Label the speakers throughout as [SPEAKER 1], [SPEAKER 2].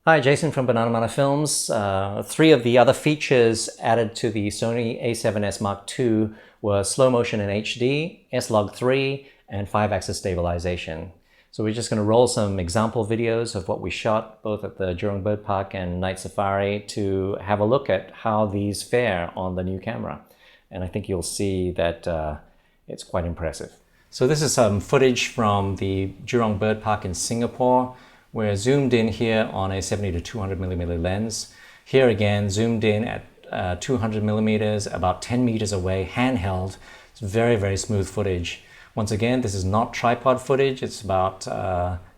[SPEAKER 1] Hi, Jason from BananaMana Films. Three of the other features added to the Sony a7S Mark II were slow motion in HD, SLog3, and 5-axis stabilization. So we're just going to roll some example videos of what we shot both at the Jurong Bird Park and Night Safari to have a look at how these fare on the new camera. And I think you'll see that it's quite impressive. So this is some footage from the Jurong Bird Park in Singapore. We're zoomed in here on a 70 to 200 millimeter lens. Here again, zoomed in at 200 millimeters, about 10 meters away, handheld. It's very, very smooth footage. Once again, this is not tripod footage. It's about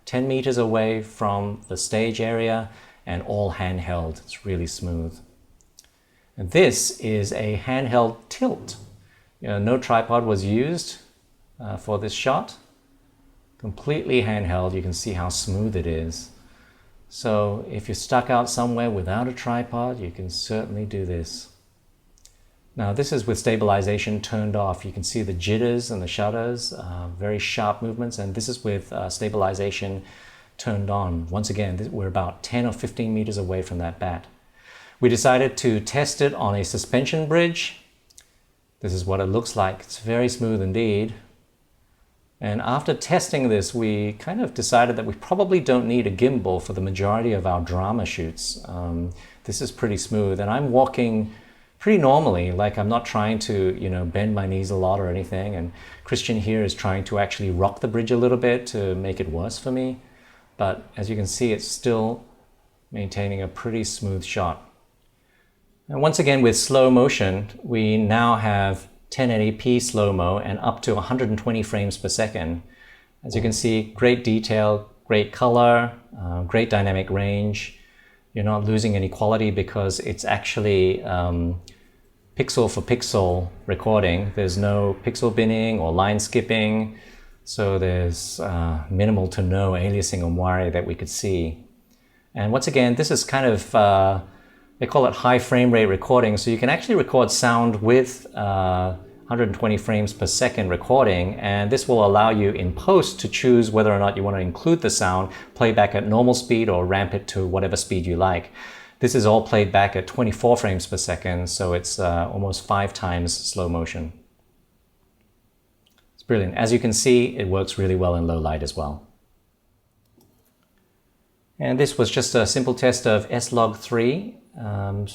[SPEAKER 1] 10 meters away from the stage area and all handheld. It's really smooth. And this is a handheld tilt. No tripod was used for this shot. Completely handheld. You can see how smooth it is. So if you're stuck out somewhere without a tripod, you can certainly do this. Now this is with stabilization turned off. You can see the jitters and the shutters, very sharp movements, and this is with stabilization turned on. Once again, we're about 10 or 15 meters away from that bat. We decided to test it on a suspension bridge. This is what it looks like. It's very smooth indeed. And after testing this, we kind of decided that we probably don't need a gimbal for the majority of our drama shoots. This is pretty smooth, and I'm walking pretty normally, like I'm not trying to, bend my knees a lot or anything. And Christian here is trying to actually rock the bridge a little bit to make it worse for me. But as you can see, it's still maintaining a pretty smooth shot. And once again, with slow motion, we now have 1080p slow-mo and up to 120 frames per second. As you can see, great detail, great color, great dynamic range. You're not losing any quality because it's actually pixel for pixel recording. There's no pixel binning or line skipping, so there's minimal to no aliasing and wiring that we could see. And once again, this is kind of they call it high frame rate recording, so you can actually record sound with 120 frames per second recording, and this will allow you in post to choose whether or not you want to include the sound, play back at normal speed or ramp it to whatever speed you like. This is all played back at 24 frames per second, so it's almost 5 times slow motion. It's brilliant. As you can see, it works really well in low light as well. And this was just a simple test of SLog3.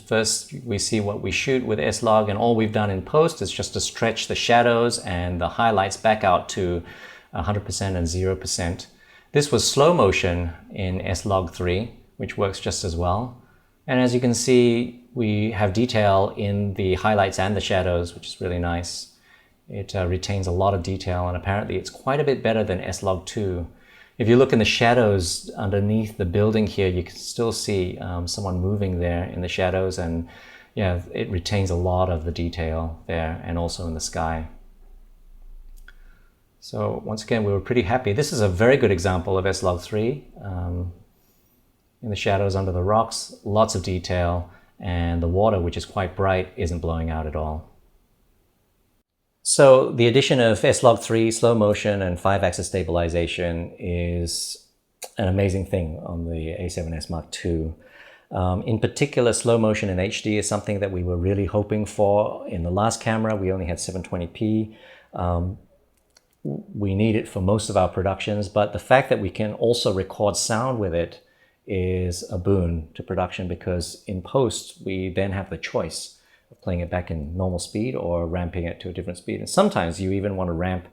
[SPEAKER 1] First, we see what we shoot with SLog, and all we've done in post is just to stretch the shadows and the highlights back out to 100% and 0%. This was slow motion in SLog3, which works just as well. And as you can see, we have detail in the highlights and the shadows, which is really nice. It retains a lot of detail, and apparently it's quite a bit better than SLog2. If you look in the shadows underneath the building here, you can still see someone moving there in the shadows, and yeah, it retains a lot of the detail there and also in the sky. So once again, we were pretty happy. This is a very good example of SLog3. In the shadows under the rocks, lots of detail, and the water, which is quite bright, isn't blowing out at all. So the addition of SLog3, slow motion, and 5-axis stabilization is an amazing thing on the A7S Mark II. In particular, slow motion in HD is something that we were really hoping for. In the last camera, we only had 720p. We need it for most of our productions, but the fact that we can also record sound with it is a boon to production, because in post, we then have the choice of playing it back in normal speed or ramping it to a different speed. And sometimes you even want to ramp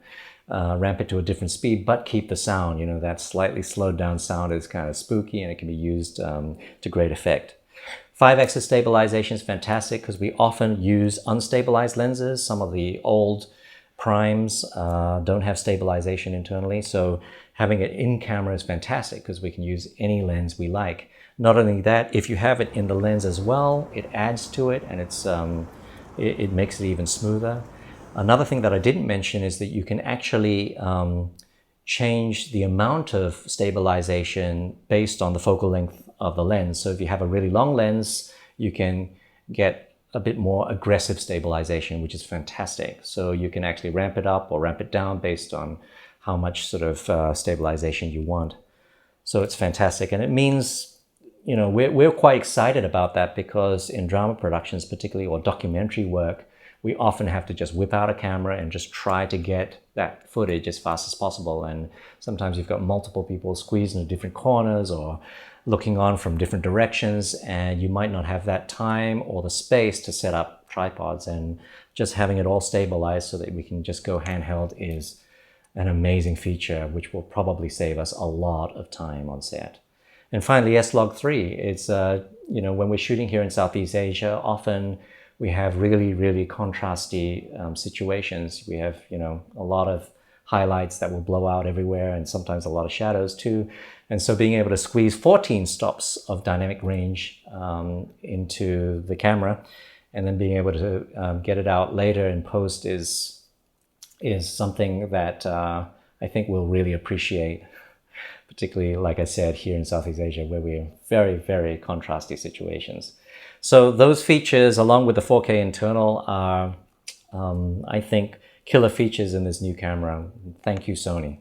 [SPEAKER 1] it to a different speed, but keep the sound. That slightly slowed down sound is kind of spooky, and it can be used to great effect. 5-axis stabilization is fantastic because we often use unstabilized lenses. Some of the old primes don't have stabilization internally, so having it in camera is fantastic because we can use any lens we like. Not only that, if you have it in the lens as well, it adds to it, and it makes it even smoother. Another thing that I didn't mention is that you can actually change the amount of stabilization based on the focal length of the lens. So if you have a really long lens, you can get a bit more aggressive stabilization, which is fantastic. So you can actually ramp it up or ramp it down based on how much sort of stabilization you want. So it's fantastic, and it means we're quite excited about that, because in drama productions, particularly, or documentary work, we often have to just whip out a camera and just try to get that footage as fast as possible. And sometimes you've got multiple people squeezed into different corners or looking on from different directions, and you might not have that time or the space to set up tripods. And just having it all stabilized so that we can just go handheld is an amazing feature, which will probably save us a lot of time on set. And finally, SLog3. It's, when we're shooting here in Southeast Asia, often we have really, really contrasty situations. We have, a lot of highlights that will blow out everywhere, and sometimes a lot of shadows too. And so being able to squeeze 14 stops of dynamic range into the camera, and then being able to get it out later in post is something that I think we'll really appreciate, particularly, like I said, here in Southeast Asia, where we're very, very contrasty situations. So those features, along with the 4K internal, are, I think, killer features in this new camera. Thank you, Sony.